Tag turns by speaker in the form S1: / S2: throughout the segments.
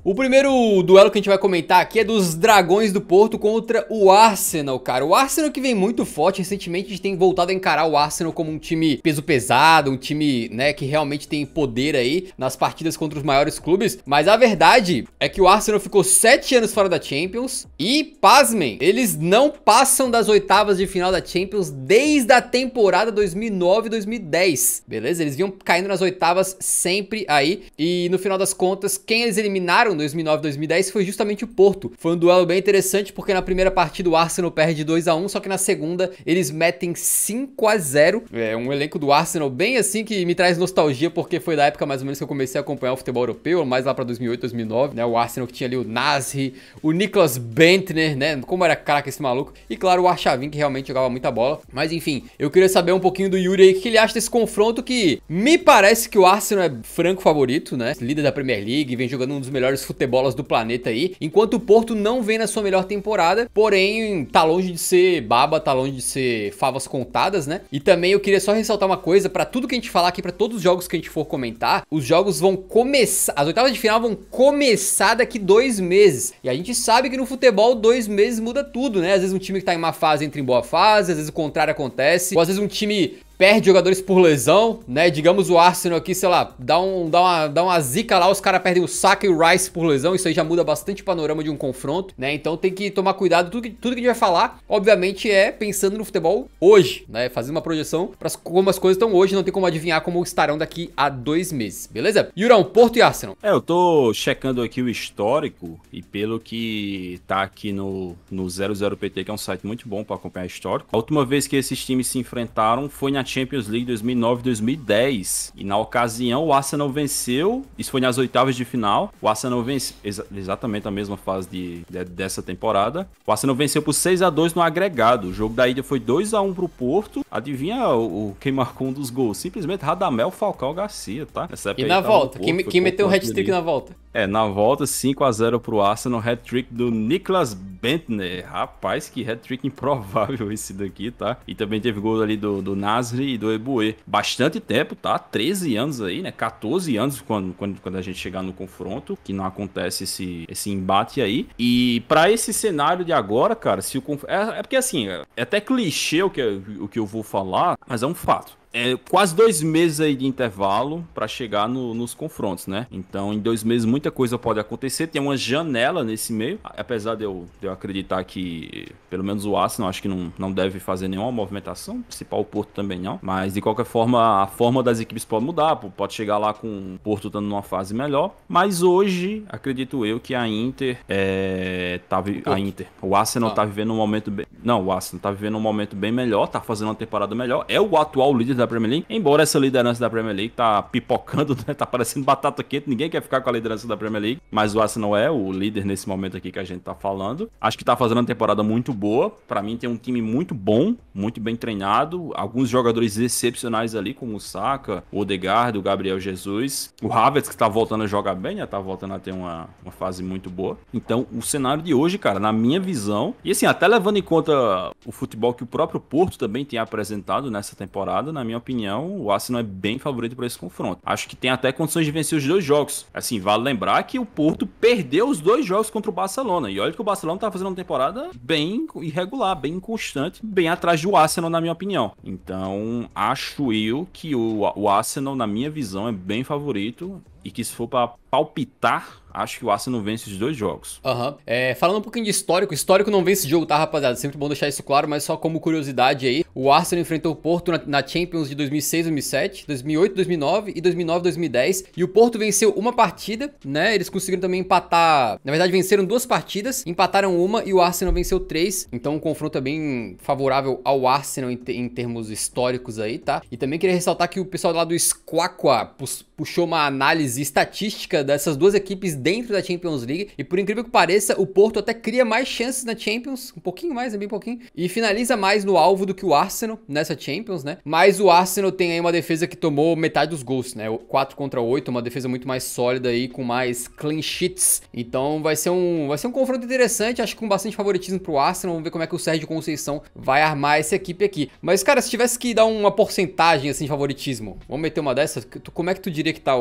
S1: O primeiro duelo que a gente vai comentar aqui é dos Dragões do Porto contra o Arsenal, cara. O Arsenal que vem muito forte, recentemente a gente tem voltado a encarar o Arsenal como um time peso pesado, um time, né, que realmente tem poder aí nas partidas contra os maiores clubes. Mas a verdade é que o Arsenal ficou 7 anos fora da Champions e, pasmem, eles não passam das oitavas de final da Champions desde a temporada 2009-2010, beleza? Eles vinham caindo nas oitavas sempre aí e no final das contas, quem eles eliminaram em 2009-2010 foi justamente o Porto. Foi um duelo bem interessante porque na primeira partida o Arsenal perde 2-1, só que na segunda eles metem 5-0. É um elenco do Arsenal bem assim que me traz nostalgia porque foi da época mais ou menos que eu comecei a acompanhar o futebol europeu, mais lá pra 2008, 2009, né? O Arsenal que tinha ali o Nasri, o Niklas Bendtner, né? Como era craque esse maluco. E claro, o Arshavin que realmente jogava muita bola. Mas enfim, eu queria saber um pouquinho do Yuri aí, o que ele acha desse confronto que me parece que o Arsenal é franco favorito, né? Líder da Premier League, vem jogando um dos melhores futebolas do planeta aí, enquanto o Porto não vem na sua melhor temporada, porém tá longe de ser baba, tá longe de ser favas contadas, né? E também eu queria só ressaltar uma coisa, pra tudo que a gente falar aqui, pra todos os jogos que a gente for comentar, os jogos vão começar, as oitavas de final vão começar daqui 2 meses, e a gente sabe que no futebol 2 meses muda tudo, né? Às vezes um time que tá em má fase entra em boa fase, às vezes o contrário acontece, ou às vezes um time perde jogadores por lesão, né? Digamos o Arsenal aqui, sei lá, dá uma zica lá, os caras perdem o Saka e o Rice por lesão, isso aí já muda bastante o panorama de um confronto, né? Então tem que tomar cuidado, tudo que a gente vai falar, obviamente é pensando no futebol hoje, né? Fazendo uma projeção para como as coisas estão hoje, não tem como adivinhar como estarão daqui a 2 meses, beleza? Yurão, Porto e Arsenal.
S2: Eu tô checando aqui o histórico e pelo que tá aqui no 00PT, que é um site muito bom para acompanhar histórico, a última vez que esses times se enfrentaram foi na Champions League 2009-2010 e na ocasião o Arsenal venceu, isso foi nas oitavas de final, o Arsenal venceu, exatamente a mesma fase dessa temporada, o Arsenal venceu por 6-2 no agregado, o jogo da ida foi 2-1 pro Porto, adivinha quem marcou um dos gols? Simplesmente Radamel Falcao Garcia, tá?
S1: E na volta, quem meteu o hat-trick na volta?
S2: Na volta 5-0 pro Arsenal, hat-trick do Niklas Bendtner, rapaz, que hat-trick improvável esse daqui, tá? E também teve gol ali do Nasri e do Eboué. Bastante tempo, tá? 13 anos aí, né? 14 anos quando a gente chegar no confronto, que não acontece esse embate aí. E pra esse cenário de agora, cara, se o é porque assim, é até clichê o que eu vou falar, mas é um fato. É quase 2 meses aí de intervalo para chegar nos confrontos, né? Então, em 2 meses muita coisa pode acontecer. Tem uma janela nesse meio, apesar de eu acreditar que pelo menos o Arsenal acho que não deve fazer nenhuma movimentação, principal o Porto também não. Mas de qualquer forma, a forma das equipes pode mudar, pode chegar lá com o Porto estando numa fase melhor. Mas hoje, acredito eu que a Inter o Arsenal tá vivendo um momento bem... Não, o Arsenal tá vivendo um momento bem melhor, tá fazendo uma temporada melhor. É o atual líder da Premier League, embora essa liderança da Premier League tá pipocando, né? Tá parecendo batata quente, ninguém quer ficar com a liderança da Premier League, mas o Arsenal é o líder nesse momento aqui que a gente tá falando. Acho que tá fazendo uma temporada muito boa, pra mim tem um time muito bom, muito bem treinado, alguns jogadores excepcionais ali, como o Saka, o Odegaard, o Gabriel Jesus, o Havertz que tá voltando a jogar bem, né? Tá voltando a ter uma fase muito boa. Então, o cenário de hoje, cara, na minha visão, e assim, até levando em conta o futebol que o próprio Porto também tem apresentado nessa temporada, na minha opinião, o Arsenal é bem favorito para esse confronto. Acho que tem até condições de vencer os 2 jogos. Assim, vale lembrar que o Porto perdeu os 2 jogos contra o Barcelona. E olha que o Barcelona tá fazendo uma temporada bem irregular, bem inconstante, bem atrás do Arsenal, na minha opinião. Então, acho eu que o Arsenal, na minha visão, é bem favorito. E que se for para palpitar, acho que o Arsenal vence os 2 jogos.
S1: Falando um pouquinho de histórico não vence esse jogo, tá, rapaziada? Sempre bom deixar isso claro, mas só como curiosidade aí, o Arsenal enfrentou o Porto na Champions de 2006, 2007, 2008, 2009 e 2009, 2010. E o Porto venceu uma partida, né? Eles conseguiram também empatar, na verdade venceram 2 partidas, empataram uma e o Arsenal venceu 3. Então o confronto é bem favorável ao Arsenal em termos históricos aí, tá? E também queria ressaltar que o pessoal lá do Squawka puxou uma análise estatística dessas 2 equipes dentro da Champions League, e por incrível que pareça, o Porto até cria mais chances na Champions, um pouquinho mais, bem pouquinho, e finaliza mais no alvo do que o Arsenal nessa Champions, né? Mas o Arsenal tem aí uma defesa que tomou metade dos gols, né? 4-8, uma defesa muito mais sólida aí, com mais clean sheets. Então vai ser um confronto interessante, acho que com bastante favoritismo pro Arsenal. Vamos ver como é que o Sérgio Conceição vai armar essa equipe aqui. Mas, cara, se tivesse que dar uma porcentagem, assim, de favoritismo, vamos meter uma dessas, como é que tu diria diria que tá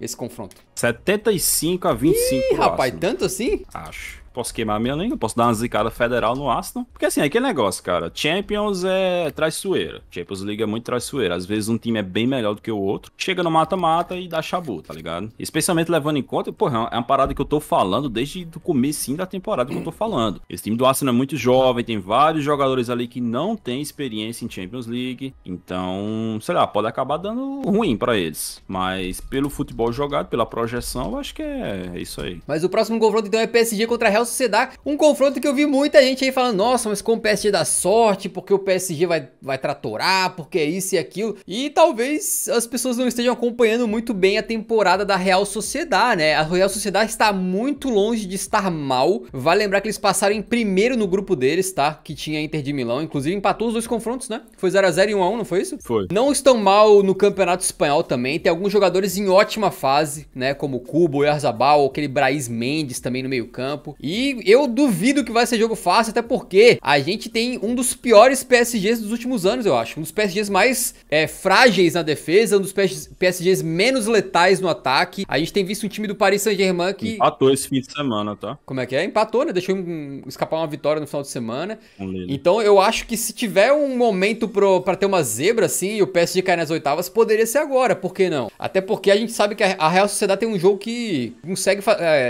S1: esse confronto?
S2: 75-25.
S1: Ih, rapaz, tanto assim?
S2: Acho. Posso queimar minha língua, posso dar uma zicada federal no Arsenal. Porque assim, é aquele negócio, cara. Champions é traiçoeira. Champions League é muito traiçoeira. Às vezes um time é bem melhor do que o outro. Chega no mata-mata e dá chabu, tá ligado? Especialmente levando em conta, porra, é uma parada que eu tô falando desde o comecinho da temporada que eu tô falando. Esse time do Arsenal é muito jovem, tem vários jogadores ali que não têm experiência em Champions League. Então, sei lá, pode acabar dando ruim pra eles. Mas pelo futebol jogado, pela projeção, eu acho que é isso aí.
S1: Mas o próximo confronto então é PSG contra Real Sociedad, um confronto que eu vi muita gente aí falando, nossa, mas como o PSG dá sorte, porque o PSG vai tratorar, porque é isso e aquilo, e talvez as pessoas não estejam acompanhando muito bem a temporada da Real Sociedad, né? A Real Sociedad está muito longe de estar mal, vale lembrar que eles passaram em primeiro no grupo deles, tá? Que tinha Inter de Milão, inclusive empatou os dois confrontos, né? Foi 0-0 e 1-1, não foi isso?
S2: Foi.
S1: Não estão mal no Campeonato Espanhol também, tem alguns jogadores em ótima fase, né? Como o Kubo, o Oyarzabal, aquele Brais Mendes também no meio campo, e eu duvido que vai ser jogo fácil, até porque a gente tem um dos piores PSGs dos últimos anos, eu acho. Um dos PSGs mais frágeis na defesa, um dos PSGs menos letais no ataque. A gente tem visto um time do Paris Saint-Germain que...
S2: Empatou esse fim de semana, tá?
S1: Como é que é? Empatou, né? Deixou escapar uma vitória no final de semana. Então eu acho que se tiver um momento pra ter uma zebra assim e o PSG cair nas oitavas, poderia ser agora, por que não? Até porque a gente sabe que a Real Sociedad tem um jogo que consegue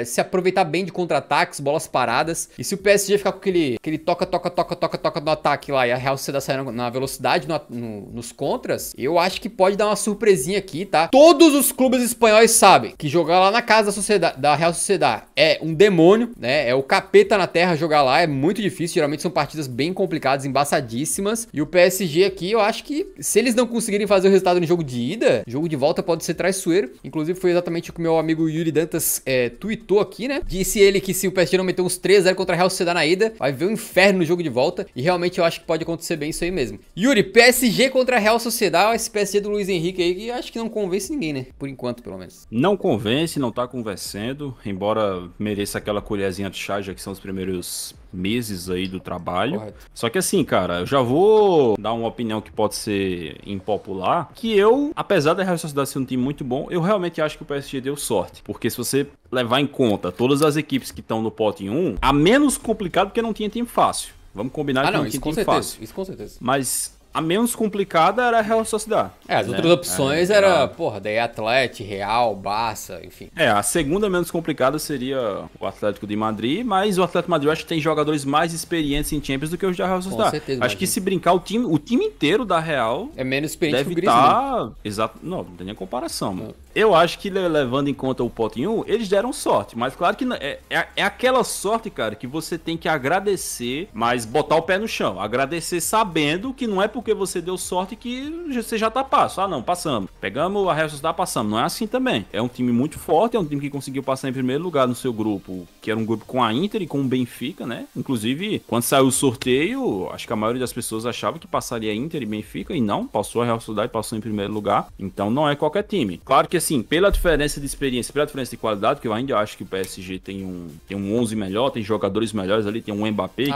S1: se aproveitar bem de contra-ataques, bolas paradas. E se o PSG ficar com aquele toca no ataque lá e a Real Sociedad saindo na velocidade nos contras, eu acho que pode dar uma surpresinha aqui, tá? Todos os clubes espanhóis sabem que jogar lá na casa da Real Sociedad é um demônio, né? É o capeta na terra jogar lá, é muito difícil. Geralmente são partidas bem complicadas, embaçadíssimas. E o PSG aqui, eu acho que se eles não conseguirem fazer o resultado no jogo de ida, jogo de volta pode ser traiçoeiro. Inclusive foi exatamente o que o meu amigo Yuri Dantas tweetou aqui, né? Disse ele que se o PSG não meter uns 3-0 contra a Real Sociedad na ida, vai ver um inferno no jogo de volta. E realmente eu acho que pode acontecer bem isso aí mesmo. Yuri, PSG contra a Real Sociedad, esse PSG do Luiz Henrique aí, que acho que não convence ninguém, né? Por enquanto, pelo menos.
S2: Não convence, não tá convencendo, embora mereça aquela colherzinha de chá, já que são os primeiros meses aí do trabalho. Correto. Só que assim, cara, eu já vou dar uma opinião que pode ser impopular, que eu, apesar da Real Sociedad ser um time muito bom, eu realmente acho que o PSG deu sorte, porque se você levar em conta todas as equipes que estão no pote 1, a menos complicado porque não tinha time fácil. Vamos combinar que não tinha time fácil.
S1: Isso com certeza.
S2: Mas a menos complicada era a Real Sociedad.
S1: As outras opções era, porra, daí Atlético, Real, Barça, enfim.
S2: A segunda menos complicada seria o Atlético de Madrid, mas o Atlético de Madrid eu acho que tem jogadores mais experientes em Champions do que os da Real Sociedad. Com certeza. Acho que se brincar, o time inteiro da Real
S1: é menos experiente
S2: deve estar... Exato. Não tem nem comparação, mano. Eu acho que levando em conta o pote 1, eles deram sorte, mas claro que é aquela sorte, cara, que você tem que agradecer, mas botar o pé no chão. Agradecer sabendo que não é porque você deu sorte que você já tá passo. Ah, não, passamos. Pegamos a Real Sociedad, passamos. Não é assim também. É um time muito forte, é um time que conseguiu passar em primeiro lugar no seu grupo, que era um grupo com a Inter e com o Benfica, né? Inclusive, quando saiu o sorteio, acho que a maioria das pessoas achava que passaria Inter e Benfica, e não, passou a Real Sociedad e passou em primeiro lugar. Então não é qualquer time. Claro que assim, pela diferença de experiência, pela diferença de qualidade, que eu ainda acho que o PSG tem um 11 melhor, tem jogadores melhores ali, tem um Mbappé,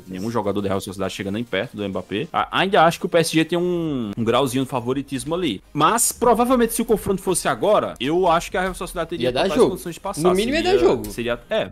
S2: nenhum jogador da Real Sociedad chega nem perto do Mbappé. Ainda acho que o PSG tem um grauzinho de favoritismo ali. Mas, provavelmente, se o confronto fosse agora, eu acho que a Real Sociedad teria
S1: totais condições de passar. No mínimo ia dar jogo.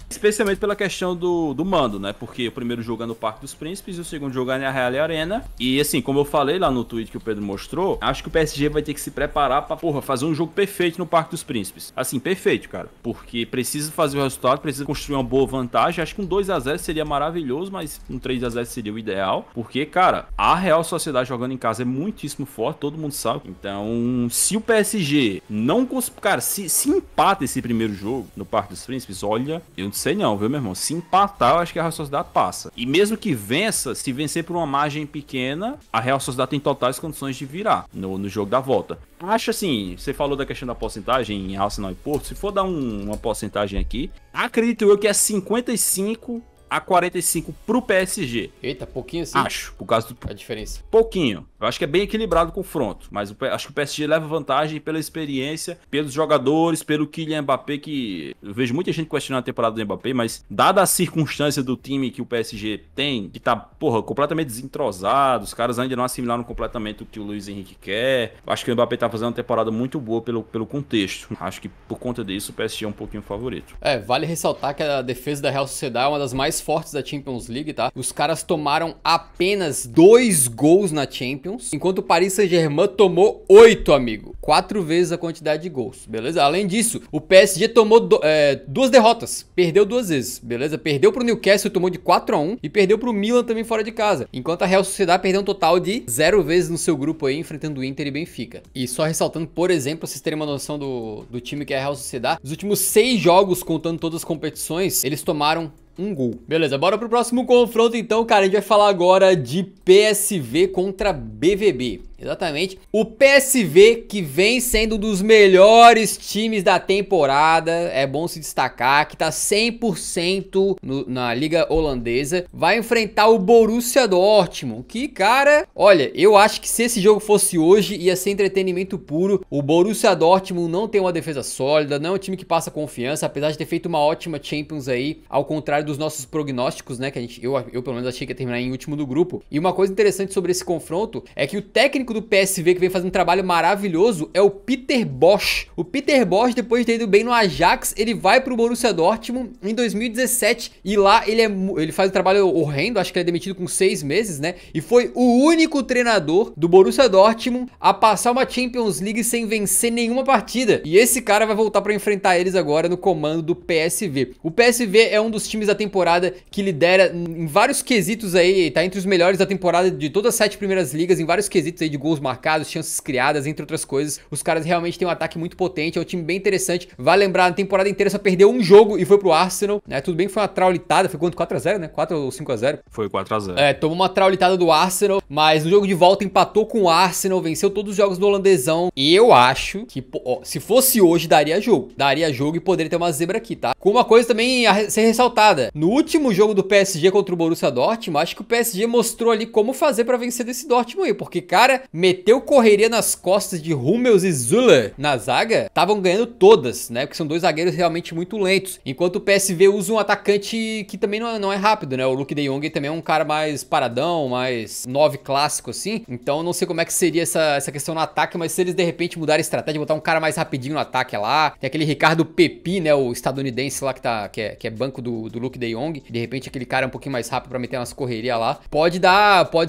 S2: Especialmente pela questão do mando, né? Porque o primeiro jogo é no Parque dos Príncipes e o segundo jogo é na Real Arena. E, assim, como eu falei lá no tweet que o Pedro mostrou, acho que o PSG vai ter que se preparar pra, fazer um jogo perfeito no Parque dos Príncipes. Assim, perfeito, cara. Porque precisa fazer o resultado, precisa construir uma boa vantagem. Acho que um 2-0 seria maravilhoso, mas um 3-0 seria o ideal. Porque, cara, a Real Sociedad jogando em casa é muitíssimo forte, todo mundo sabe. Então, se o PSG não conseguir... Cara, se empata esse primeiro jogo no Parque dos Príncipes, olha, eu não sei não, viu, meu irmão? Se empatar, eu acho que a Real Sociedad passa. E mesmo que vença, se vencer por uma margem pequena, a Real Sociedad tem totais condições de virar no jogo da volta. Acho assim, você falou da questão da porcentagem em Arsenal e Porto, se for dar uma porcentagem aqui, acredito eu que é 55 a 45 pro PSG.
S1: Eita, pouquinho assim?
S2: Acho, por causa do...
S1: A diferença.
S2: Pouquinho. Eu acho que é bem equilibrado o confronto, mas acho que o PSG leva vantagem pela experiência, pelos jogadores, pelo Kylian Mbappé, que eu vejo muita gente questionando a temporada do Mbappé, mas dada a circunstância do time que o PSG tem, que tá, porra, completamente desentrosado, os caras ainda não assimilaram completamente o que o Luiz Henrique quer, acho que o Mbappé tá fazendo uma temporada muito boa pelo contexto. Acho que por conta disso o PSG é um pouquinho favorito.
S1: Vale ressaltar que a defesa da Real Sociedad é uma das mais fortes da Champions League, tá? Os caras tomaram apenas 2 gols na Champions, enquanto o Paris Saint-Germain tomou 8, amigo. 4 vezes a quantidade de gols, beleza? Além disso, o PSG tomou 2 derrotas, perdeu 2 vezes, beleza? Perdeu pro Newcastle, tomou de 4-1 e perdeu pro Milan também fora de casa. Enquanto a Real Sociedad perdeu um total de 0 vezes no seu grupo aí, enfrentando o Inter e Benfica. E só ressaltando, por exemplo, pra vocês terem uma noção do time que é a Real Sociedad, os últimos 6 jogos, contando todas as competições, eles tomaram 1 gol. Beleza, bora pro próximo confronto então, cara. A gente vai falar agora de PSV contra BVB. Exatamente. O PSV, que vem sendo um dos melhores times da temporada, é bom se destacar, que tá 100% na liga holandesa, vai enfrentar o Borussia Dortmund, que, cara, olha, eu acho que se esse jogo fosse hoje, ia ser entretenimento puro. O Borussia Dortmund não tem uma defesa sólida, não é um time que passa confiança, apesar de ter feito uma ótima Champions aí, ao contrário dos nossos prognósticos, né, que eu pelo menos achei que ia terminar em último do grupo. E uma coisa interessante sobre esse confronto é que o técnico do PSV, que vem fazendo um trabalho maravilhoso, é o Peter Bosz. O Peter Bosz, depois de ter ido bem no Ajax, ele vai pro Borussia Dortmund em 2017 e lá ele faz um trabalho horrendo, acho que ele é demitido com 6 meses, né? E foi o único treinador do Borussia Dortmund a passar uma Champions League sem vencer nenhuma partida. E esse cara vai voltar pra enfrentar eles agora no comando do PSV. O PSV é um dos times da temporada que lidera em vários quesitos aí, tá entre os melhores da temporada de todas as 7 primeiras ligas, em vários quesitos aí de gols marcados, chances criadas, entre outras coisas. Os caras realmente têm um ataque muito potente, é um time bem interessante. Vai lembrar, na temporada inteira só perdeu um jogo e foi pro Arsenal, né? Tudo bem que foi uma traulitada, foi quanto? 4-0, né? 4 ou 5-0?
S2: Foi 4-0.
S1: Tomou uma traulitada do Arsenal, mas no jogo de volta empatou com o Arsenal, venceu todos os jogos do holandesão. E eu acho que, se fosse hoje, daria jogo. Daria jogo e poderia ter uma zebra aqui, tá? Com uma coisa também a ser ressaltada. No último jogo do PSG contra o Borussia Dortmund, acho que o PSG mostrou ali como fazer pra vencer desse Dortmund aí, porque, cara, meteu correria nas costas de Hummels e Süle na zaga, estavam ganhando todas, né? Porque são 2 zagueiros realmente muito lentos. Enquanto o PSV usa um atacante que também não é rápido, né? O Luuk de Jong também é um cara mais paradão, mais 9 clássico assim. Então não sei como é que seria essa questão no ataque, mas se eles de repente mudarem a estratégia, botar um cara mais rapidinho no ataque lá, tem aquele Ricardo Pepi, né? O estadunidense lá que é banco do Luuk de Jong. De repente aquele cara é um pouquinho mais rápido pra meter umas correrias lá. Pode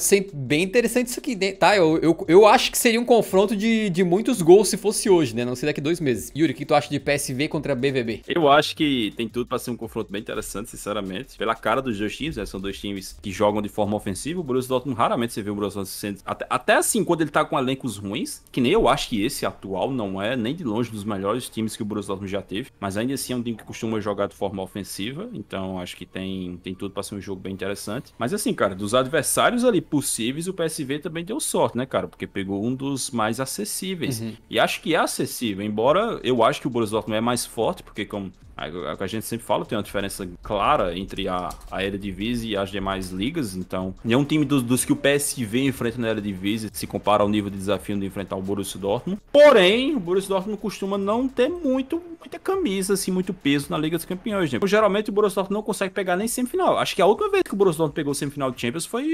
S1: ser bem interessante isso aqui, tá? Eu acho que seria um confronto de muitos gols se fosse hoje, né? Não sei daqui 2 meses. Yuri, o que tu acha de PSV contra BVB?
S2: Eu acho que tem tudo pra ser um confronto bem interessante, sinceramente. Pela cara dos 2 times, né? São 2 times que jogam de forma ofensiva. O Borussia Dortmund, raramente você vê o Borussia Dortmund sendo... Até assim, quando ele tá com elencos ruins, que nem eu acho que esse atual não é nem de longe dos melhores times que o Borussia Dortmund já teve, mas ainda assim é um time que costuma jogar de forma ofensiva, então acho que tem tudo pra ser um jogo bem interessante. Mas assim, cara, dos adversários ali possíveis, o PSV também deu sorte, né, cara? Porque pegou um dos mais acessíveis. E acho que é acessível, embora eu acho que o Borussia Dortmund é mais forte, porque como a gente sempre fala, tem uma diferença clara entre a Eredivisie e as demais ligas, então nenhum time dos que o PSV enfrenta na Eredivisie se compara ao nível de desafio de enfrentar o Borussia Dortmund. Porém, o Borussia Dortmund costuma não ter muita camisa, assim, muito peso na Liga dos Campeões, né? Então, geralmente o Borussia Dortmund não consegue pegar nem semifinal. Acho que a última vez que o Borussia Dortmund pegou semifinal de Champions foi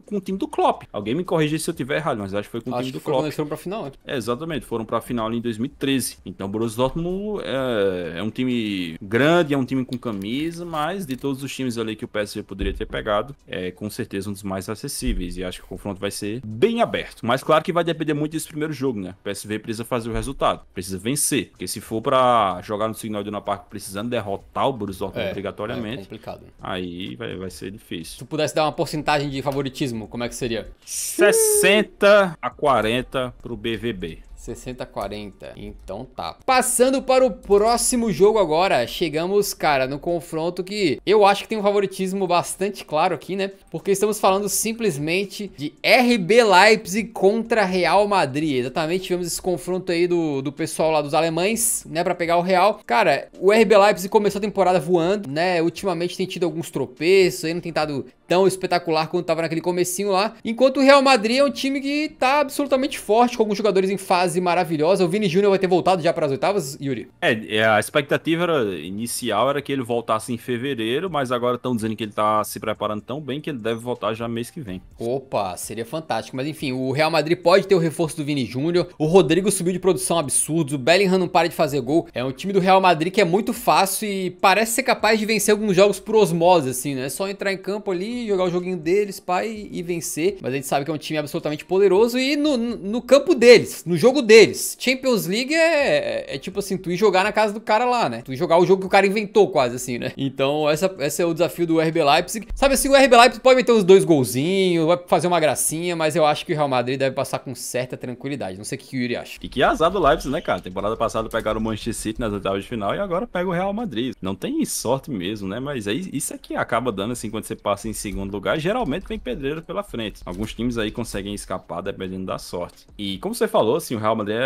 S2: com o time do Klopp. Alguém me corrija se eu tiver errado, mas acho que foi com o time do Klopp.
S1: Eles foram pra final, né?
S2: Exatamente, foram pra final ali em 2013. Então o Borussia Dortmund é um time grande, é um time com camisa, mas de todos os times ali que o PSV poderia ter pegado, é com certeza um dos mais acessíveis, e acho que o confronto vai ser bem aberto. Mas claro que vai depender muito desse primeiro jogo, né? O PSV precisa fazer o resultado, precisa vencer, porque se for pra jogar no Signal Iduna Park precisando derrotar o Borussia Dortmund obrigatoriamente,
S1: é complicado.
S2: Aí vai ser difícil.
S1: Se tu pudesse dar uma porcentagem de favoritismo, como é que seria?
S2: 60-40 pro BVB.
S1: 60-40. Então tá. Passando para o próximo jogo agora, chegamos, cara, no confronto que eu acho que tem um favoritismo bastante claro aqui, né? Porque estamos falando simplesmente de RB Leipzig contra Real Madrid. Exatamente, tivemos esse confronto aí do pessoal lá dos alemães, né, pra pegar o Real. Cara, o RB Leipzig começou a temporada voando, né? Ultimamente tem tido alguns tropeços, aí não tem estado tão espetacular quanto tava naquele comecinho lá. Enquanto o Real Madrid é um time que tá absolutamente forte, com alguns jogadores em fase maravilhosa. O Vini Júnior vai ter voltado já para as oitavas, Yuri?
S2: A expectativa inicial era que ele voltasse em fevereiro, mas agora estão dizendo que ele tá se preparando tão bem que ele deve voltar já mês que vem.
S1: Opa, seria fantástico. Mas enfim, o Real Madrid pode ter o reforço do Vini Júnior. O Rodrigo subiu de produção absurdos. O Bellingham não para de fazer gol. É um time do Real Madrid que é muito fácil e parece ser capaz de vencer alguns jogos por osmose, assim, né? É só entrar em campo ali, jogar o joguinho deles, pai, e vencer. Mas a gente sabe que é um time absolutamente poderoso e no campo deles, no jogo deles. Champions League é tipo assim, tu ir jogar na casa do cara lá, né? Tu ir jogar o jogo que o cara inventou quase assim, né? Então esse é o desafio do RB Leipzig. Sabe assim, o RB Leipzig pode meter uns 2 golzinhos, vai fazer uma gracinha, mas eu acho que o Real Madrid deve passar com certa tranquilidade. Não sei o que o Yuri acha.
S2: E que azar do Leipzig, né, cara? Temporada passada pegaram o Manchester City nas oitavas de final e agora pega o Real Madrid. Não tem sorte mesmo, né? Mas aí isso é que acaba dando, assim, quando você passa em segundo lugar, geralmente vem pedreiro pela frente. Alguns times aí conseguem escapar dependendo da sorte. E como você falou, assim, o Real Madrid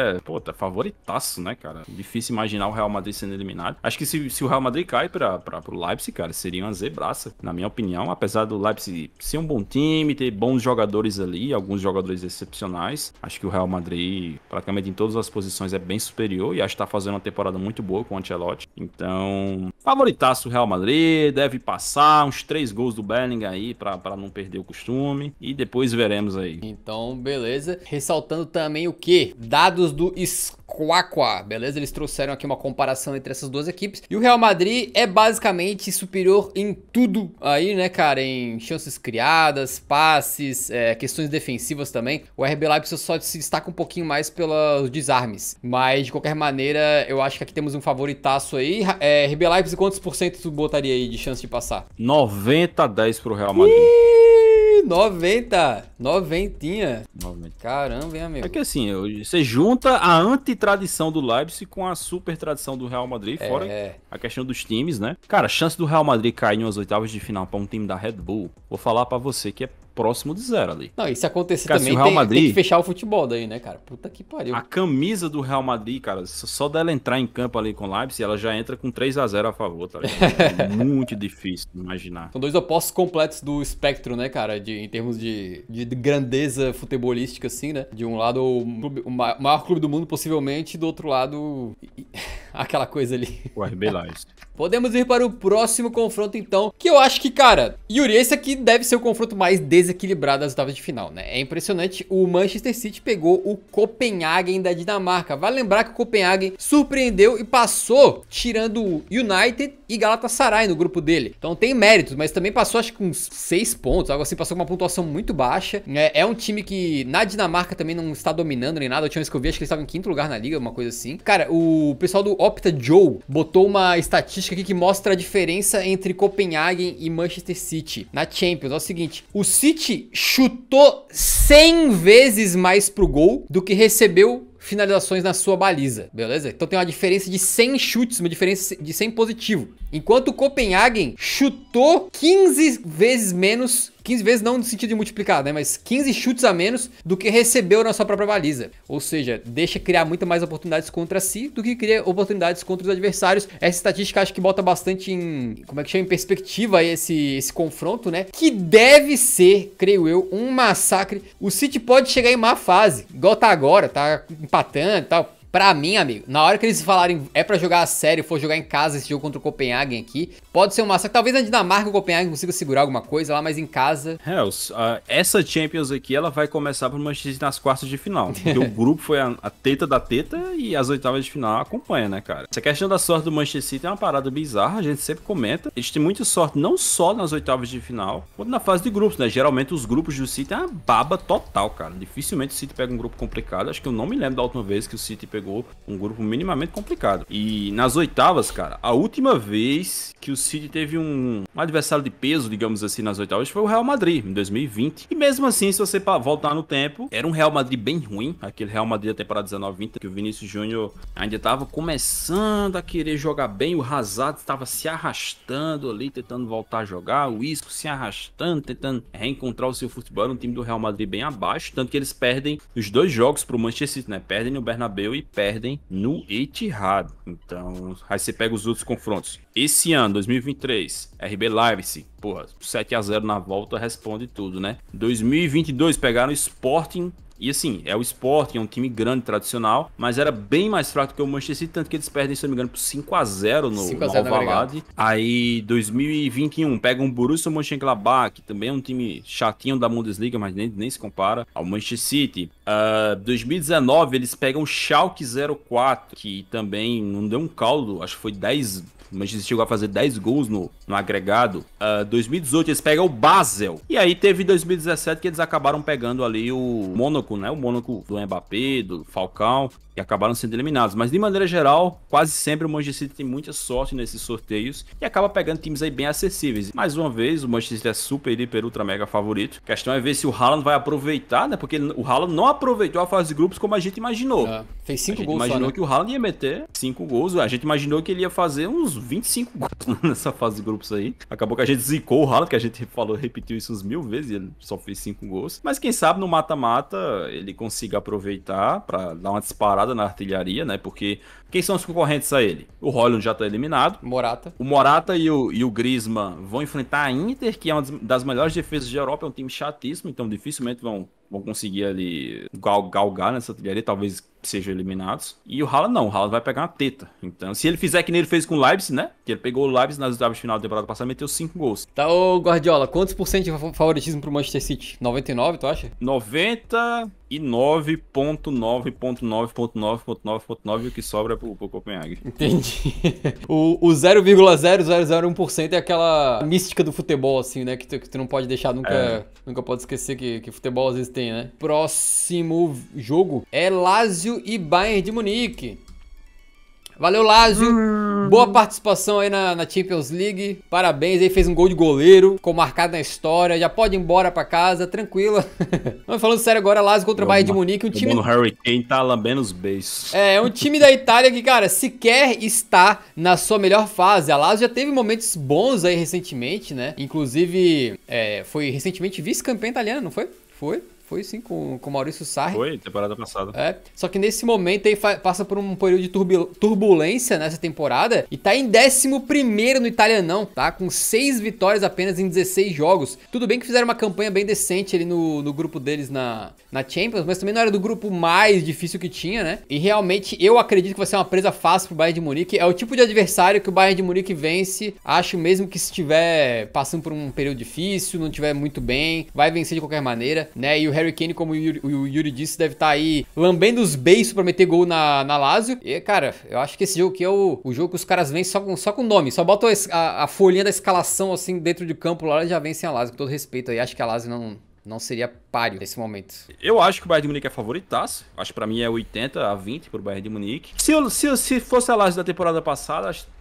S2: tá favoritaço, né, cara? Difícil imaginar o Real Madrid sendo eliminado. Acho que se o Real Madrid cai pro Leipzig, cara, seria uma zebraça, na minha opinião. Apesar do Leipzig ser um bom time, ter bons jogadores ali, alguns jogadores excepcionais, acho que o Real Madrid, praticamente em todas as posições, é bem superior e acho que tá fazendo uma temporada muito boa com o Ancelotti. Então, favoritaço o Real Madrid, deve passar uns 3 gols do Bellingham aí pra não perder o costume e depois veremos aí.
S1: Então, beleza. Ressaltando também o que? Dados do Squawka, beleza? Eles trouxeram aqui uma comparação entre essas duas equipes. E o Real Madrid é basicamente superior em tudo aí, né, cara? Em chances criadas, passes, questões defensivas também. O RB Leipzig só se destaca um pouquinho mais pelos desarmes. Mas, de qualquer maneira, eu acho que aqui temos um favoritaço aí. RB Leipzig, quantos por cento tu botaria aí de chance de passar?
S2: 90-10 pro Real Madrid.
S1: 90. 90. Caramba, hein, amigo?
S2: É que assim, você junta a antitradição do Leipzig com a super tradição do Real Madrid, fora a questão dos times, né? Cara, a chance do Real Madrid cair em umas oitavas de final pra um time da Red Bull, vou falar pra você que é próximo de zero ali.
S1: Não, e se acontecer
S2: cara,
S1: também,
S2: se o Real Madrid,
S1: tem que fechar o futebol daí, né, cara? Puta que pariu.
S2: A camisa do Real Madrid, cara, só dela entrar em campo ali com o Leipzig, ela já entra com 3-0 a favor, tá ligado? É muito difícil de imaginar.
S1: São dois opostos completos do espectro, né, cara? Em termos de grandeza futebolística, assim, né? De um lado, o maior clube do mundo, possivelmente, do outro lado, aquela coisa ali.
S2: O RB Leipzig.
S1: Podemos ir para o próximo confronto, então, que eu acho que, cara, Yuri, esse aqui deve ser o confronto mais desequilibrado das oitavas de final, né? É impressionante, o Manchester City pegou o Copenhagen da Dinamarca. Vale lembrar que o Copenhagen surpreendeu e passou, tirando o United e Galatasaray no grupo dele. Então tem méritos, mas também passou, acho que com 6 pontos, algo assim, passou com uma pontuação muito baixa. É um time que na Dinamarca também não está dominando nem nada. A última vez que eu vi, acho que eles estavam em 5º lugar na liga, uma coisa assim. Cara, o pessoal do Opta Joe botou uma estatística aqui que mostra a diferença entre Copenhagen e Manchester City na Champions. É o seguinte, o City chutou 100 vezes mais pro gol do que recebeu finalizações na sua baliza, beleza? Então tem uma diferença de 100 chutes, uma diferença de 100 positivo. Enquanto o Copenhagen chutou 15 vezes menos, 15 vezes não no sentido de multiplicar, né? Mas 15 chutes a menos do que recebeu na sua própria baliza. Ou seja, deixa criar muito mais oportunidades contra si do que cria oportunidades contra os adversários. Essa estatística acho que bota bastante em, como é que chama, em perspectiva aí esse confronto, né? Que deve ser, creio eu, um massacre. O City pode chegar em má fase, igual tá agora, tá empatando e tal. Pra mim, amigo, na hora que eles falarem é pra jogar a sério, for jogar em casa esse jogo contra o Copenhagen aqui, pode ser um massacre. Talvez na Dinamarca o Copenhagen consiga segurar alguma coisa lá, mas em casa...
S2: Essa Champions aqui, ela vai começar pro Manchester City nas quartas de final. Porque o grupo foi a teta da teta e as oitavas de final acompanha, né, cara? Essa questão da sorte do Manchester City é uma parada bizarra, a gente sempre comenta. Eles têm muita sorte não só nas oitavas de final, quanto na fase de grupos, né? Geralmente os grupos do City é uma baba total, cara. Dificilmente o City pega um grupo complicado. Acho que eu não me lembro da última vez que o City pegou pegou um grupo minimamente complicado. E nas oitavas, cara, a última vez que o City teve um adversário de peso, digamos assim, nas oitavas, foi o Real Madrid, em 2020. E mesmo assim, se você voltar no tempo, era um Real Madrid bem ruim, aquele Real Madrid da temporada 19-20, que o Vinícius Júnior ainda estava começando a querer jogar bem, o Hazard estava se arrastando ali, tentando voltar a jogar, o Isco se arrastando, tentando reencontrar o seu futebol. Era um time do Real Madrid bem abaixo, tanto que eles perdem os 2 jogos pro Manchester City, né? Perdem no Bernabéu e perdem no Etihad. Então, aí você pega os outros confrontos. Esse ano, 2023, RB Leipzig, porra, 7-0 na volta responde tudo, né? 2022 pegaram o Sporting. E assim, é o Sporting, é um time grande, tradicional, mas era bem mais fraco que o Manchester City, tanto que eles perdem, se não me engano, por 5-0 no Alvalade. Aí, 2021, pega um Borussia Mönchengladbach, que também é um time chatinho da Bundesliga, mas nem se compara ao Manchester City. 2019, eles pegam o Schalke 04, que também não deu um caldo, acho que foi 10... O Manchester chegou a fazer 10 gols no agregado. 2018 eles pegam o Basel. E aí teve 2017 que eles acabaram pegando ali o Mônaco, né? O Mônaco do Mbappé, do Falcão. E acabaram sendo eliminados. Mas de maneira geral, quase sempre o Manchester City tem muita sorte nesses sorteios. E acaba pegando times aí bem acessíveis. Mais uma vez, o Manchester City é super, hiper, ultra, mega favorito. A questão é ver se o Haaland vai aproveitar, né? Porque o Haaland não aproveitou a fase de grupos como a gente imaginou.
S1: Fez 5 gols
S2: imaginou
S1: só, né?
S2: Que o Haaland ia meter 5 gols. A gente imaginou que ele ia fazer uns 25 gols nessa fase de grupos aí. Acabou que a gente zicou o Haaland, que a gente repetiu isso uns 1000 vezes e ele só fez 5 gols. Mas quem sabe no mata-mata ele consiga aproveitar pra dar uma disparada na artilharia, né? Porque quem são os concorrentes a ele? O Højlund já tá eliminado.
S1: Morata.
S2: O Morata e o Griezmann vão enfrentar a Inter, que é uma das melhores defesas da Europa. É um time chatíssimo, então dificilmente vão conseguir ali galgar nessa artilharia, talvez sejam eliminados. E o Haaland não, o Haaland vai pegar uma teta. Então, se ele fizer que nem ele fez com o Leipzig, né? Que ele pegou o Leipzig nas oitavas de final da temporada passada e meteu 5 gols.
S1: Tá, ô Guardiola, quantos por cento de favoritismo pro Manchester City? 99, tu acha?
S2: 99,9,9,9,9,9, o que sobra pro Copenhague.
S1: Entendi. O 0,0001% é aquela mística do futebol, assim, né? Que tu não pode deixar nunca pode esquecer que futebol às vezes tem, né? Próximo jogo é Lazio e Bayern de Munique. Valeu, Lazio. Boa participação aí na Champions League. Parabéns aí, fez um gol de goleiro. Ficou marcado na história. Já pode ir embora pra casa, tranquila. Vamos falando sério agora, Lazio contra o Bayern de Munique. Um time...
S2: O Harry Kane tá lambendo os beijos.
S1: É um time da Itália que, cara, sequer está na sua melhor fase. A Lazio já teve momentos bons aí recentemente, né? Inclusive, foi recentemente vice-campeã italiana, não foi? Foi sim, com o Maurício Sarri.
S2: Foi, temporada passada.
S1: Só que nesse momento aí passa por um período de turbulência nessa temporada e tá em 11º no Italianão, tá? Com 6 vitórias apenas em 16 jogos. Tudo bem que fizeram uma campanha bem decente ali no grupo deles na Champions, mas também não era do grupo mais difícil que tinha, né? E realmente eu acredito que vai ser uma presa fácil pro Bayern de Munique. É o tipo de adversário que o Bayern de Munique vence. Acho mesmo que se estiver passando por um período difícil, não estiver muito bem, vai vencer de qualquer maneira, né? E o Harry Kane, como o Yuri disse, deve estar aí lambendo os beiços pra meter gol na Lazio. E, cara, eu acho que esse jogo aqui é o jogo que os caras vencem só com nome. Só botam a folhinha da escalação, assim, dentro de campo lá e já vencem a Lazio. Com todo respeito aí, acho que a Lazio não seria páreo nesse momento.
S2: Eu acho que o Bayern de Munique é favoritaço. Acho que pra mim é 80-20 pro Bayern de Munique. Se fosse a Lazio da temporada passada, acho que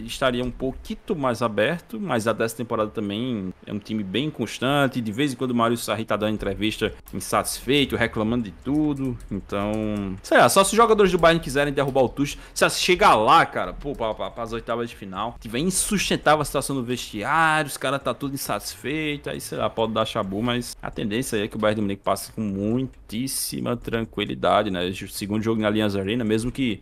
S2: estaria um pouquinho mais aberto, mas a dessa temporada também é um time bem constante. De vez em quando o Maurício Sarri tá dando entrevista insatisfeito, reclamando de tudo. Então, sei lá, só se os jogadores do Bayern quiserem derrubar o Tuchel, se chegar lá, cara, para as oitavas de final, tiver insustentável a situação no vestiário, os caras tá tudo insatisfeito, aí sei lá, pode dar chabu, mas a tendência aí é que o Bayern de Munique passe com muitíssima tranquilidade, né? O segundo jogo na Allianz Arena, mesmo que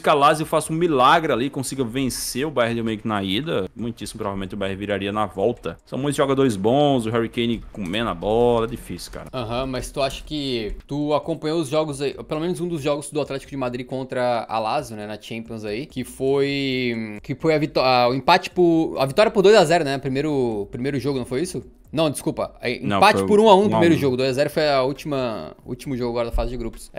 S2: a Lazio faça um milagre ali, consiga vencer o Bayern de Munique na ida, muitíssimo provavelmente o Bayern viraria na volta. São muitos jogadores bons, o Harry Kane comendo a bola, é difícil, cara.
S1: Mas tu acha que tu acompanhou os jogos aí, pelo menos um dos jogos do Atlético de Madrid contra a Lazio, né, na Champions aí, que foi o empate a vitória por 2-0, né, primeiro jogo, não foi isso? Não, desculpa. Empate por 1-1 no primeiro jogo. 2-0 foi último jogo agora da fase de grupos.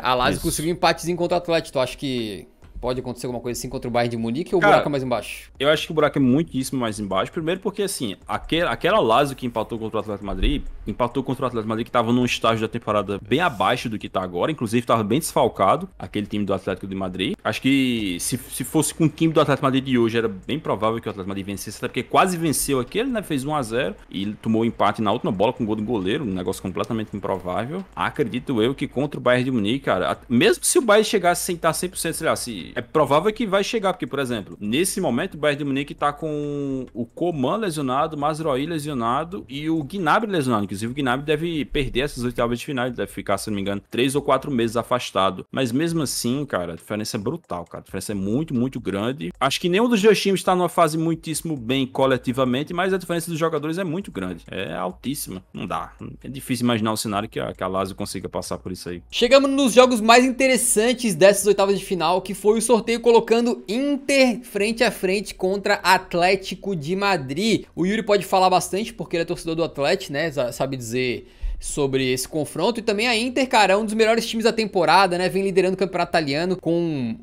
S1: A Lazio conseguiu um empatezinho contra o Atlético. Tu acha que Pode acontecer alguma coisa assim contra o Bayern de Munique ou o
S2: Cara,
S1: buraco é mais embaixo?
S2: Eu acho que o buraco é muitíssimo mais embaixo. Primeiro porque, assim, aquela Lazio que empatou contra o Atlético de Madrid, empatou contra o Atlético de Madrid que tava num estágio da temporada bem abaixo do que tá agora. Inclusive, tava bem desfalcado, aquele time do Atlético de Madrid. Acho que se fosse com o time do Atlético de Madrid de hoje, era bem provável que o Atlético de Madrid vencesse, até porque quase venceu aquele, né? Fez 1-0 e tomou empate na última bola com gol do goleiro, um negócio completamente improvável. Acredito eu que contra o Bayern de Munique, cara, mesmo se o Bayern chegasse sem estar 100%, sei lá, é provável que vai chegar, porque, por exemplo, nesse momento o Bayern de Munique tá com o Coman lesionado, o Mazraoui lesionado e o Gnabry lesionado. Inclusive o Gnabry deve perder essas oitavas de final, ele deve ficar, se não me engano, 3 ou 4 meses afastado. Mas mesmo assim, cara, a diferença é brutal, cara. A diferença é muito, muito grande. Acho que nenhum dos dois times tá numa fase muitíssimo bem coletivamente, mas a diferença dos jogadores é muito grande. É altíssima. Não dá. É difícil imaginar um cenário que a Lazio consiga passar por isso aí.
S1: Chegamos nos jogos mais interessantes dessas oitavas de final, que foi o sorteio colocando Inter frente a frente contra Atlético de Madrid. O Yuri pode falar bastante, porque ele é torcedor do Atlético, né? Sabe dizer sobre esse confronto. E também a Inter, cara, é um dos melhores times da temporada, né? Vem liderando o campeonato italiano com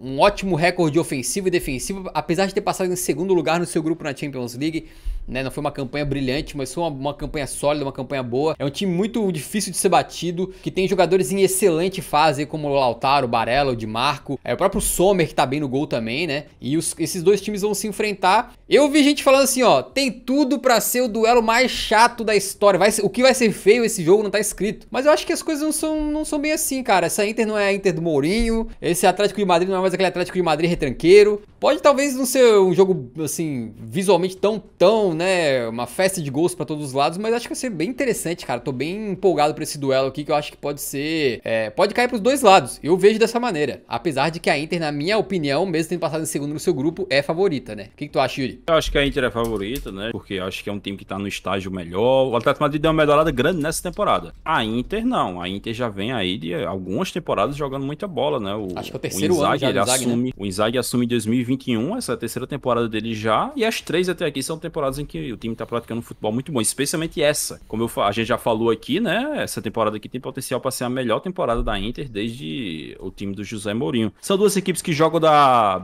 S1: um ótimo recorde ofensivo e defensivo, apesar de ter passado em segundo lugar no seu grupo na Champions League, né? Não foi uma campanha brilhante, mas foi uma campanha sólida, uma campanha boa. É um time muito difícil de ser batido, que tem jogadores em excelente fase, como o Lautaro, o Barella, o Di Marco, o próprio Sommer, que tá bem no gol também, né? E esses dois times vão se enfrentar. Eu vi gente falando assim, ó, tem tudo pra ser o duelo mais chato da história. O que vai ser feio esse jogo não tá escrito. Mas eu acho que as coisas não são bem assim, cara. Essa Inter não é a Inter do Mourinho, esse Atlético de Madrid não é mais aquele Atlético de Madrid retranqueiro. Pode talvez não ser um jogo, assim, visualmente tão, né, uma festa de gols pra todos os lados, mas acho que vai ser bem interessante, cara. Tô bem empolgado pra esse duelo aqui, que eu acho que pode ser, pode cair pros dois lados. Eu vejo dessa maneira, apesar de que a Inter, na minha opinião, mesmo tendo passado em segundo no seu grupo, é favorita, né? O que tu acha, Yuri?
S2: Eu acho que a Inter é favorita, né, porque eu acho que é um time que tá no estágio melhor. O Atlético de Madrid deu uma melhorada grande nessa temporada. A Inter não, a Inter já vem aí de algumas temporadas jogando muita bola, né?
S1: Acho que é o terceiro ano já do Inzaghi, né?
S2: O Inzaghi assume em 2021, essa é a terceira temporada dele já, e as 3 até aqui são temporadas em que o time tá praticando um futebol muito bom, especialmente essa. Como a gente já falou aqui, né? Essa temporada aqui tem potencial para ser a melhor temporada da Inter desde o time do José Mourinho. São duas equipes que jogam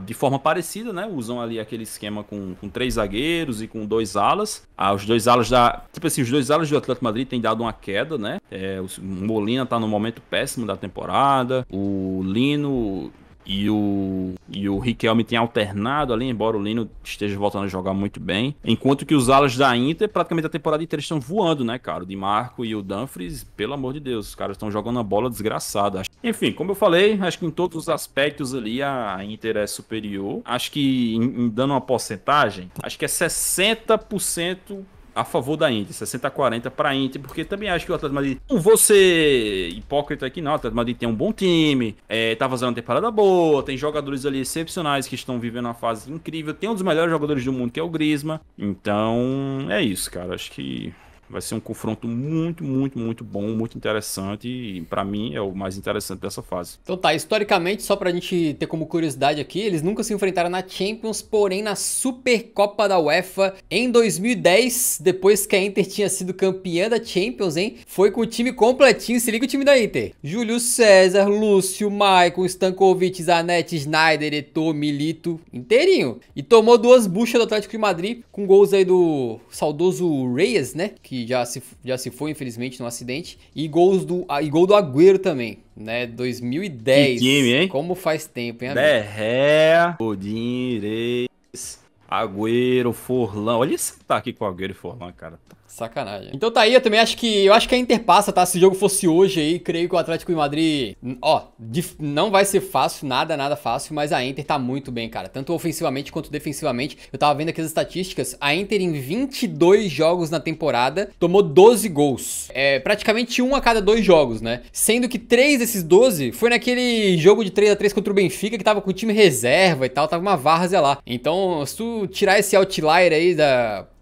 S2: de forma parecida, né? Usam ali aquele esquema com 3 zagueiros e com 2 alas. Os dois alas os dois alas do Atlético Madrid têm dado uma queda, né? O Molina tá no momento péssimo da temporada. O Lino e o Riquelme tem alternado ali, embora o Lino esteja voltando a jogar muito bem. Enquanto que os alas da Inter, praticamente a temporada inteira, estão voando, né, cara? O Di Marco e o Dumfries, pelo amor de Deus, os caras estão jogando a bola desgraçada. Enfim, como eu falei, acho que em todos os aspectos ali a Inter é superior. Acho que, dando uma porcentagem, acho que é 60% a favor da Inter, 60-40 para a Inter, porque também acho que o Atlético Madrid, não vou ser hipócrita aqui não, o Atlético Madrid tem um bom time, tá fazendo uma temporada boa, tem jogadores ali excepcionais que estão vivendo uma fase incrível, tem um dos melhores jogadores do mundo que é o Griezmann, então é isso, cara, acho que vai ser um confronto muito, muito, muito bom, muito interessante e pra mim é o mais interessante dessa fase.
S1: Então tá, historicamente, só pra gente ter como curiosidade aqui, eles nunca se enfrentaram na Champions, porém na Supercopa da UEFA em 2010, depois que a Inter tinha sido campeã da Champions, hein? Foi com o time completinho, se liga o time da Inter. Júlio César, Lúcio, Maicon, Stankovic, Zanetti, Sneijder, Eto'o, Milito, inteirinho. E tomou 2 buchas do Atlético de Madrid, com gols aí do saudoso Reyes, né? Que já se foi, infelizmente, num acidente. E gol do Agüero também, né? 2010.
S2: Que time, hein?
S1: Como faz tempo, hein,
S2: Derré, Odin, Reis, Agüero, Forlan. Olha esse ataque com o Agüero e Forlan, cara.
S1: Sacanagem. Então tá aí, eu acho que a Inter passa, tá? Se o jogo fosse hoje aí, creio que o Atlético de Madrid, não vai ser fácil, nada fácil, mas a Inter tá muito bem, cara, tanto ofensivamente quanto defensivamente. Eu tava vendo aqui as estatísticas, a Inter em 22 jogos na temporada tomou 12 gols. É praticamente 1 a cada 2 jogos, né? Sendo que 3 desses 12 foi naquele jogo de 3-3 contra o Benfica, que tava com o time reserva e tal, tava uma várzea lá. Então, se tu tirar esse outlier aí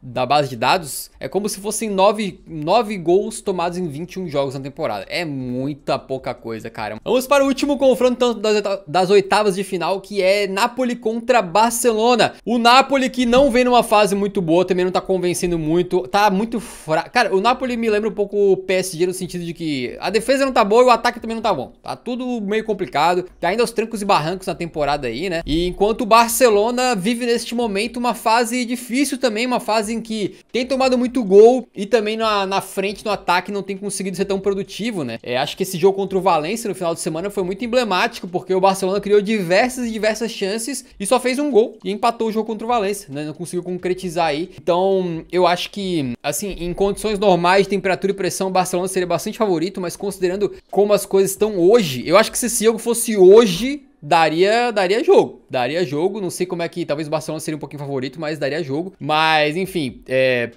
S1: da base de dados, é como se fossem 9 gols tomados em 21 jogos na temporada. É muita pouca coisa, cara. Vamos para o último confronto das oitavas de final, que é Napoli contra Barcelona. O Napoli que não vem numa fase muito boa, também não tá convencendo muito, tá muito fraco. Cara, o Napoli me lembra um pouco o PSG no sentido de que a defesa não tá boa e o ataque também não tá bom. Tá tudo meio complicado, tá ainda aos trancos e barrancos na temporada aí, né? E enquanto o Barcelona vive neste momento uma fase difícil também, uma fase em que tem tomado muito gol e também na frente, no ataque, não tem conseguido ser tão produtivo, né? Acho que esse jogo contra o Valência no final de semana foi muito emblemático, porque o Barcelona criou diversas chances e só fez um gol e empatou o jogo contra o Valência, né? Não conseguiu concretizar aí. Então, eu acho que, assim, em condições normais de temperatura e pressão, o Barcelona seria bastante favorito, mas considerando como as coisas estão hoje, eu acho que se esse jogo fosse hoje, daria jogo, não sei como é que, talvez o Barcelona seria um pouquinho favorito, mas daria jogo. Mas, enfim,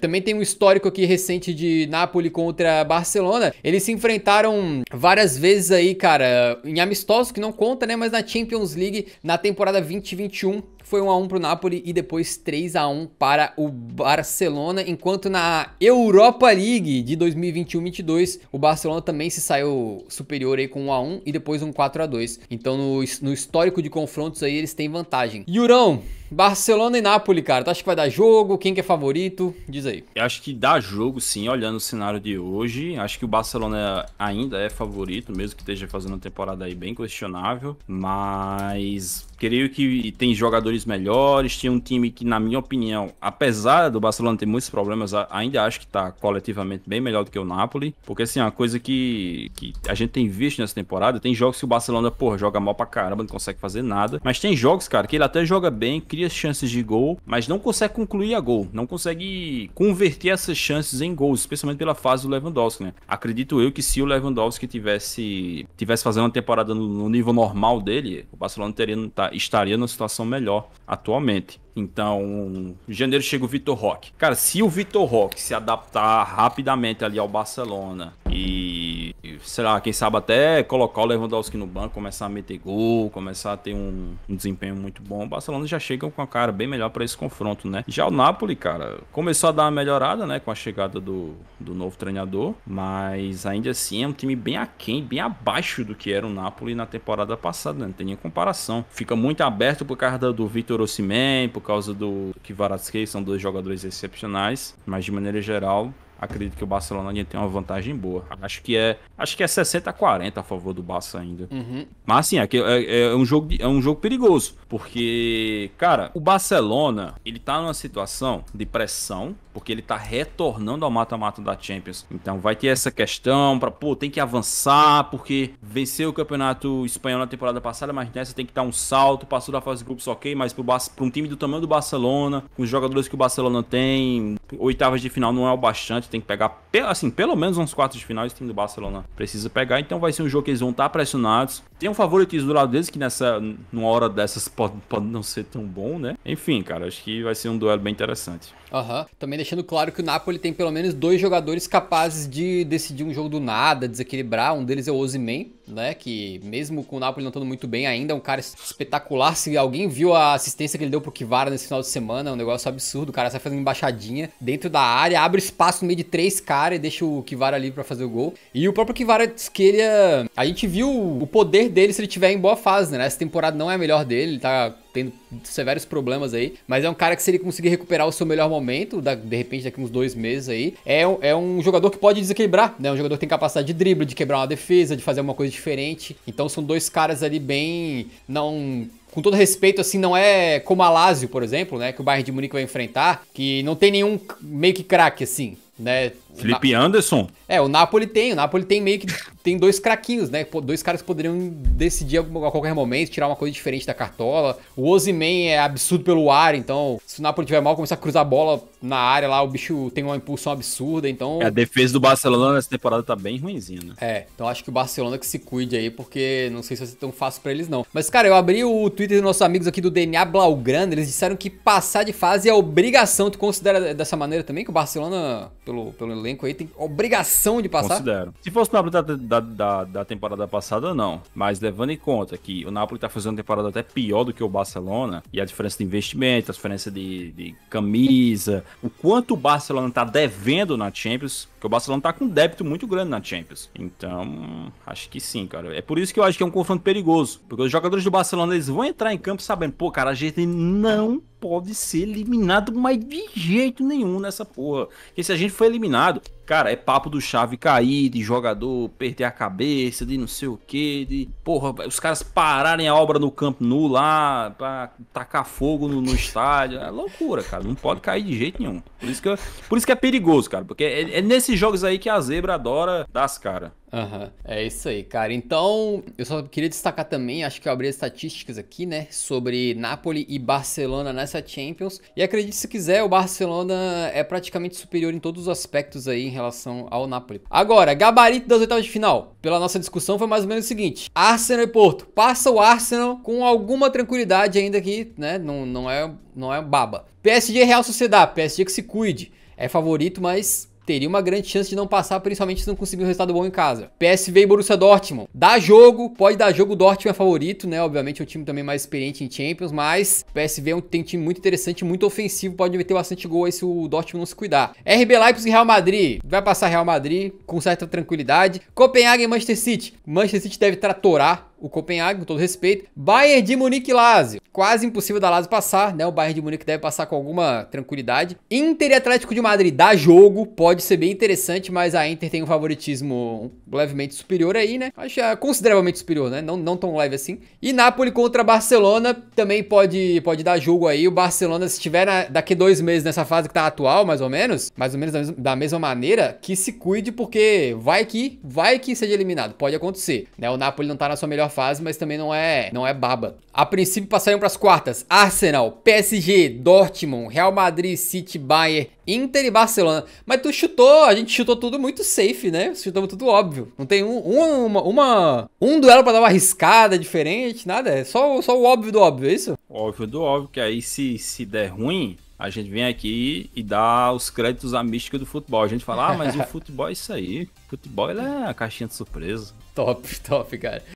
S1: também tem um histórico aqui recente de Napoli contra Barcelona. Eles se enfrentaram várias vezes aí, cara, em amistosos, que não conta, né, mas na Champions League, na temporada 2021, foi 1-1 pro Napoli e depois 3-1 para o Barcelona, enquanto na Europa League de 2021-22, o Barcelona também se saiu superior aí com 1-1 e depois um 4-2. Então no histórico de confrontos aí eles têm vantagem. Yurão, Barcelona e Napoli, cara, tu acha que vai dar jogo? Quem que é favorito? Diz aí.
S2: Eu acho que dá jogo, sim, olhando o cenário de hoje. Acho que o Barcelona ainda é favorito, mesmo que esteja fazendo uma temporada aí bem questionável. Mas creio que tem jogadores melhores, tem um time que, na minha opinião, apesar do Barcelona ter muitos problemas, ainda acho que tá coletivamente bem melhor do que o Napoli. Porque, assim, uma coisa que a gente tem visto nessa temporada, tem jogos que o Barcelona, porra, joga mal pra caramba, não consegue fazer nada. Mas tem jogos, cara, que ele até joga bem, cria chances de gol, mas não consegue concluir a gol, não consegue converter essas chances em gols, especialmente pela fase do Lewandowski, né? Acredito eu que se o Lewandowski tivesse fazendo uma temporada no nível normal dele, o Barcelona estaria numa situação melhor atualmente. Então, em janeiro chega o Vitor Roque. Cara, se o Vitor Roque se adaptar rapidamente ali ao Barcelona e, sei lá, quem sabe até colocar o Lewandowski no banco, começar a meter gol, começar a ter um desempenho muito bom, o Barcelona já chega com a cara bem melhor para esse confronto, né? Já o Napoli, cara, começou a dar uma melhorada, né, com a chegada do novo treinador, mas ainda assim é um time bem aquém, bem abaixo do que era o Napoli na temporada passada, né? Não tem nem comparação. Fica muito aberto por causa do Victor Osimhen, por causa do Kvaratskhelia, são dois jogadores excepcionais, mas de maneira geral acredito que o Barcelona ainda tem uma vantagem boa. Acho que é 60-40 a favor do Barça ainda.
S1: Uhum.
S2: Mas assim, é um jogo perigoso, porque, cara, o Barcelona, ele tá numa situação de pressão, porque ele tá retornando ao mata-mata da Champions. Então vai ter essa questão tem que avançar, porque venceu o Campeonato Espanhol na temporada passada, mas nessa tem que dar um salto, passou da fase de grupos ok, mas pra um time do tamanho do Barcelona, com os jogadores que o Barcelona tem, oitavas de final não é o bastante, tem que pegar, assim, pelo menos uns quartos de final esse time do Barcelona precisa pegar, então vai ser um jogo que eles vão estar pressionados. Tem um favoritismo do lado deles, que numa hora dessas pode não ser tão bom, né? Enfim, cara, acho que vai ser um duelo bem interessante.
S1: Também deixando claro que o Napoli tem pelo menos 2 jogadores capazes de decidir um jogo do nada, desequilibrar. Um deles é o Osimhen, né, que mesmo com o Napoli não estando muito bem ainda, é um cara espetacular. Se alguém viu a assistência que ele deu pro Kvara nesse final de semana, é um negócio absurdo. O cara sai fazendo embaixadinha dentro da área, abre espaço no meio de 3 caras e deixa o Kvara livre pra fazer o gol. E o próprio Kvaratskhelia, a gente viu o poder dele se ele tiver em boa fase, né? Essa temporada não é a melhor dele, ele tá tendo severos problemas aí, mas é um cara que, se ele conseguir recuperar o seu melhor momento, de repente daqui uns 2 meses aí, é um jogador que pode desequilibrar, né? Um jogador que tem capacidade de drible, de quebrar uma defesa, de fazer uma coisa diferente. Então são 2 caras ali bem, não, com todo respeito, assim, não é como a Lazio, por exemplo, né, que o Bayern de Munique vai enfrentar, que não tem nenhum meio que craque, assim, né?
S2: Felipe Anderson.
S1: O Napoli tem meio que tem 2 craquinhos, né? 2 caras que poderiam decidir a qualquer momento, tirar uma coisa diferente da cartola. O Osimhen é absurdo pelo ar, então se o Napoli tiver mal, começar a cruzar a bola na área lá, o bicho tem uma impulsão absurda, então...
S2: A defesa do Barcelona nessa temporada tá bem ruimzinha, né?
S1: Então acho que o Barcelona que se cuide aí, porque não sei se vai ser tão fácil pra eles não. Mas, cara, eu abri o Twitter dos nossos amigos aqui do DNA Blaugrana, eles disseram que passar de fase é obrigação. Tu considera dessa maneira também, que o Barcelona, pelo elenco aí tem obrigação de passar?
S2: Considero. Se fosse o Napoli da temporada passada, não. Mas levando em conta que o Napoli tá fazendo uma temporada até pior do que o Barcelona, e a diferença de investimento, a diferença de camisa, o quanto o Barcelona tá devendo na Champions, porque o Barcelona tá com um débito muito grande na Champions. Então, acho que sim, cara. É por isso que eu acho que é um confronto perigoso. Porque os jogadores do Barcelona, eles vão entrar em campo sabendo, pô, cara, a gente não pode ser eliminado, mas de jeito nenhum nessa porra. Porque se a gente for eliminado, cara, é papo do chave cair, de jogador perder a cabeça, de não sei o que, de, porra, os caras pararem a obra no Camp Nou lá, pra tacar fogo no estádio. É loucura, cara, não pode cair de jeito nenhum. Por isso que é perigoso, cara, porque é nesses jogos aí que a zebra adora dar as caras.
S1: É isso aí, cara. Então, eu só queria destacar também, acho que eu abri as estatísticas aqui, né, sobre Napoli e Barcelona nessa Champions. E acredite se quiser, o Barcelona é praticamente superior em todos os aspectos aí em relação ao Napoli. Agora, gabarito das oitavas de final. Pela nossa discussão foi mais ou menos o seguinte: Arsenal e Porto. Passa o Arsenal com alguma tranquilidade ainda aqui, né, não é baba. PSG e Real Sociedad, PSG que se cuide. É favorito, mas teria uma grande chance de não passar, principalmente se não conseguir um resultado bom em casa. PSV e Borussia Dortmund. Dá jogo, pode dar jogo, o Dortmund é favorito, né? Obviamente é um time também mais experiente em Champions, mas o PSV tem um time muito interessante, muito ofensivo, pode meter bastante gol aí se o Dortmund não se cuidar. RB Leipzig e Real Madrid. Vai passar Real Madrid com certa tranquilidade. Copenhague e Manchester City. Manchester City deve tratorar o Copenhague, com todo respeito. Bayern de Munique e Lazio. Quase impossível da Lazio passar, né? O Bayern de Munique deve passar com alguma tranquilidade. Inter e Atlético de Madrid. Dá jogo, pode ser bem interessante, mas a Inter tem um favoritismo levemente superior aí, né? Acho que é consideravelmente superior, né? Não tão leve assim. E Napoli contra Barcelona também pode dar jogo aí. O Barcelona, se estiver daqui 2 meses nessa fase que tá atual, mais ou menos da mesma maneira, que se cuide, porque vai que seja eliminado. Pode acontecer, né? O Napoli não tá na sua melhor fase, mas também não é baba. A princípio passariam para as quartas: Arsenal, PSG, Dortmund, Real Madrid, City, Bayern, Inter e Barcelona. Mas a gente chutou tudo muito safe, né? Chutamos tudo óbvio. Não tem um duelo para dar uma arriscada diferente, nada. É só o óbvio do óbvio, é isso?
S2: Óbvio do óbvio, que aí se der ruim, a gente vem aqui e dá os créditos à mística do futebol. A gente fala, mas o futebol é isso aí. O futebol, ele é a caixinha de surpresa.
S1: Top, cara.